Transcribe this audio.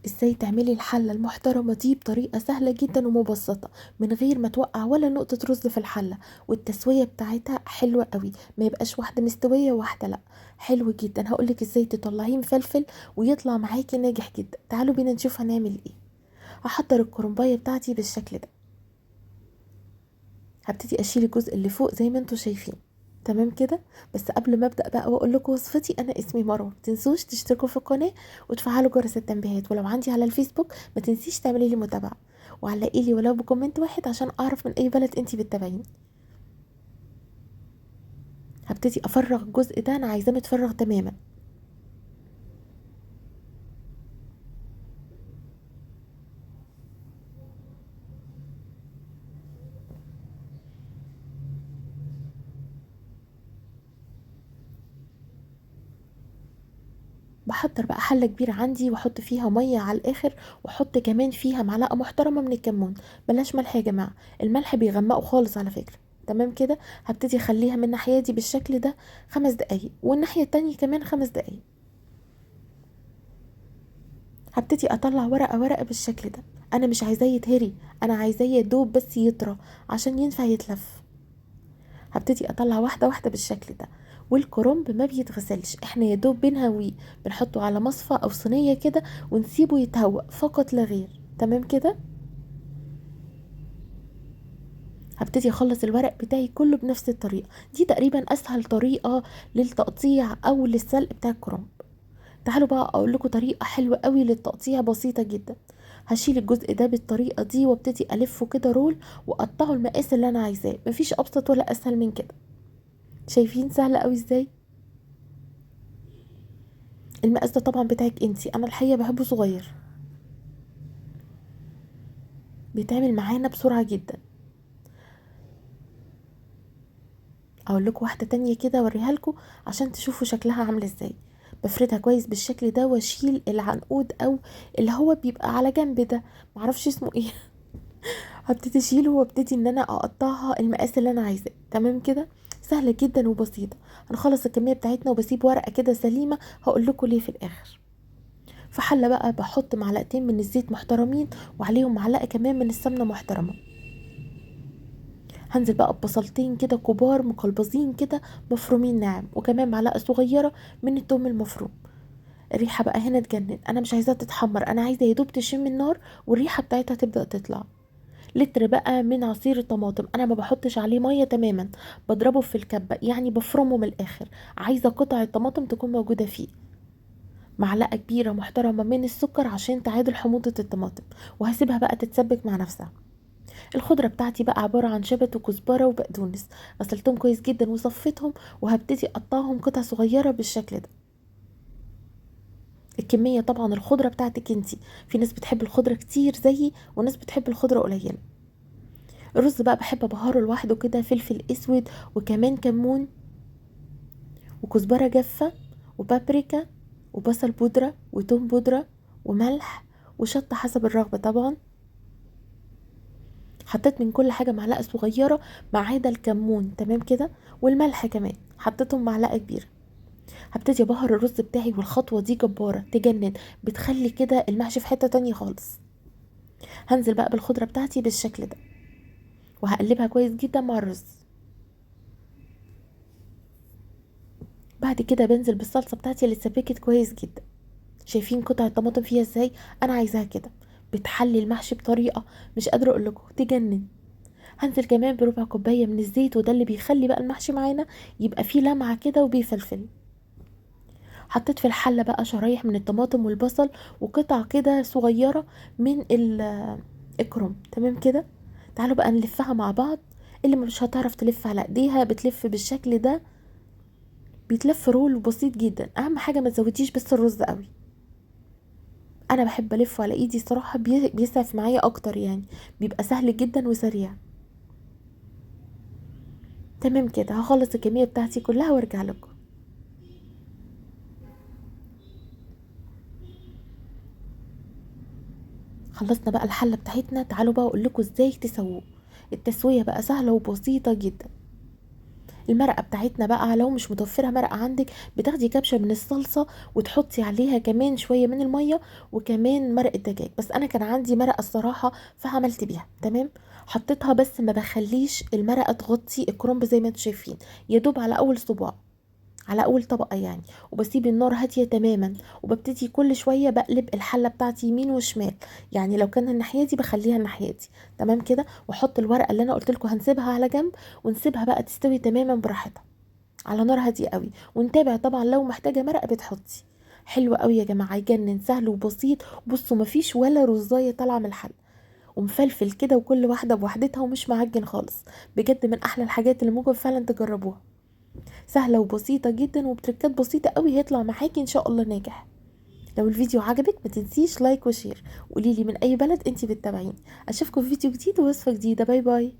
ازاي تعملي الحلة المحترمة دي بطريقة سهلة جدا ومبسطة من غير ما توقع ولا نقطة رز في الحلة، والتسوية بتاعتها حلوة قوي، ما يبقاش واحدة مستوية وواحدة لا. حلو جدا، هقولك ازاي تطلعيه مفلفل ويطلع معاكي ناجح جدا. تعالوا بينا نشوف هنعمل ايه. هحضر الكرنباية بتاعتي بالشكل ده. هبتدي اشيل الجزء اللي فوق زي ما انتوا شايفين. تمام كده. بس قبل ما ابدا بقى واقول لكم وصفتي، انا اسمي مروه، متنسوش تشتركوا في القناه وتفعلوا جرس التنبيهات، ولو عندي على الفيسبوك ما تنسيش تعملي لي متابعه وعلقي لي ولو بكومنت واحد عشان اعرف من اي بلد انتي بتتابعيني. هبتدي افرغ الجزء ده، انا عايزاه متفرغ تماما. بحضر بقى حله كبيره عندي واحط فيها ميه على الاخر، واحط كمان فيها معلقه محترمه من الكمون. بلاش ملح يا جماعه، الملح بيغمقه خالص على فكره. تمام كده. هبتدي اخليها من الناحيه دي بالشكل ده 5 دقايق، والناحيه التانية كمان 5 دقايق. هبتدي اطلع ورقه ورقه بالشكل ده. انا مش عايزاه يتهري، انا عايزاه يدوب بس يطرى عشان ينفع يتلف. هبتدي اطلع واحده واحده بالشكل ده. والكرنب ما بيتغسلش، احنا يا دوب بنهويه، بنحطه على مصفى او صينيه كده ونسيبه يتهوى فقط لا غير. تمام كده. هبتدي اخلص الورق بتاعي كله بنفس الطريقه دي، تقريبا اسهل طريقه للتقطيع او للسلق بتاع الكرنب. تعالوا بقى اقول لكم طريقه حلوه قوي للتقطيع، بسيطه جدا. هشيل الجزء ده بالطريقه دي وابتدي الفه كده رول، واقطعه المقاس اللي انا عايزاه. مفيش ابسط ولا اسهل من كده. شايفين سهله قوي ازاي؟ المقاس ده طبعا بتاعك انتي، انا الحقيقه بحبه صغير، بيتعمل معانا بسرعه جدا. اقول لكم واحده تانية كده اوريها لكم عشان تشوفوا شكلها عامل ازاي. بفردها كويس بالشكل ده واشيل العنقود او اللي هو بيبقى على جنب ده، معرفش اسمه ايه. هبتدي اشيله وابتدي ان انا اقطعها المقاس اللي انا عايزاه. تمام كده. سهله جدا وبسيطه. هنخلص الكميه بتاعتنا وبسيب ورقه كده سليمه، هقول لكم ليه في الاخر. في حله بقى بحط معلقتين من الزيت محترمين، وعليهم معلقه كمان من السمنه محترمه. هنزل بقى ببصلتين كده كبار مقلبزين كده مفرومين ناعم، وكمان معلقه صغيره من التوم المفروم. الريحه بقى هنا تجنن، انا مش عايزاها تتحمر، انا عايزه يدوب تشم النار والريحه بتاعتها تبدا تطلع. لتر بقى من عصير الطماطم، انا ما بحطش عليه ميه تماما، بضربه في الكبه يعني بفرمه من الاخر. عايزه قطع الطماطم تكون موجوده فيه. معلقه كبيره محترمه من السكر عشان تعادل حموضه الطماطم، وهسيبها بقى تتسبك مع نفسها. الخضره بتاعتي بقى عباره عن شبت وكزبره وبقدونس، غسلتهم كويس جدا وصفيتهم، وهبتدي اقطعهم قطع صغيره بالشكل ده. الكميه طبعا الخضره بتاعتك انتي، في ناس بتحب الخضره كتير زيي وناس بتحب الخضره قليله. الرز بقى بحب ابهره لوحده كده، فلفل اسود وكمان كمون وكزبره جافه وبابريكا وبصل بودره وتوم بودره وملح وشطه حسب الرغبه طبعا. حطيت من كل حاجه معلقه صغيره ما عدا الكمون. تمام كده. والملح كمان حطيتهم معلقه كبيره. هبتدي ابهر الرز بتاعي، والخطوه دي جباره تجنن، بتخلي كده المحشي في حته تانية خالص. هنزل بقى بالخضره بتاعتي بالشكل ده، وهقلبها كويس جدا مع الرز. بعد كده بنزل بالصلصه بتاعتي اللي اتسبكت كويس جدا. شايفين قطع الطماطم فيها ازاي؟ انا عايزاها كده، بتحلي المحشي بطريقه مش قادره اقول لكم تجنن. هنزل كمان بربع كوبايه من الزيت، وده اللي بيخلي بقى المحشي معانا يبقى فيه لمعه كده وبيفلفل. حطيت في الحله بقى شرايح من الطماطم والبصل، وقطع كده صغيره من الكرنب. تمام كده. تعالوا بقى نلفها مع بعض. اللي مش هتعرف تلف على ايديها بتلف بالشكل ده، بيتلف رول بسيط جدا. اهم حاجه ما تزوديش بس الرز قوي. انا بحب الفه على ايدي صراحه، بيسعف معايا اكتر يعني، بيبقى سهل جدا وسريع. تمام كده. هخلص الكميه بتاعتي كلها وارجع لكم. خلصنا بقى الحله بتاعتنا. تعالوا بقى اقول لكم ازاي تسووه. التسويه بقى سهله وبسيطه جدا. المرقه بتاعتنا بقى لو مش متوفره مرقه عندك، بتاخدي كبشه من الصلصه وتحطي عليها كمان شويه من الميه وكمان مرقه دجاج. بس انا كان عندي مرقه الصراحه فعملت بيها تمام. حطيتها بس ما بخليش المرقه تغطي الكرنب زي ما انتم شايفين، يا دوب على اول صباع، على اول طبقه يعني. وبسيب النار هاديه تماما، وببتدي كل شويه بقلب الحله بتاعتي يمين وشمال. يعني لو كان الناحيه دي بخليها الناحيه دي تمام كده، واحط الورقه اللي انا قلت لكم هنسيبها على جنب، ونسيبها بقى تستوي تماما براحتها على نار هاديه قوي. ونتابع طبعا لو محتاجه مرقه بتحطي. حلو قوي يا جماعه، يجنن، سهل وبسيط. بصوا مفيش ولا رزايه طالعه من الحل، ومفلفل كده، وكل واحده بوحدتها، ومش معجن خالص. بجد من احلى الحاجات اللي ممكن فعلا تجربوها. سهلة وبسيطة جدا، وبتركات بسيطة قوي هيطلع معاكي ان شاء الله ناجح. لو الفيديو عجبك ما تنسيش لايك وشير، وقوليلي من اي بلد انتي بتتابعيني. اشوفكم في فيديو جديد ووصفة جديدة. باي باي.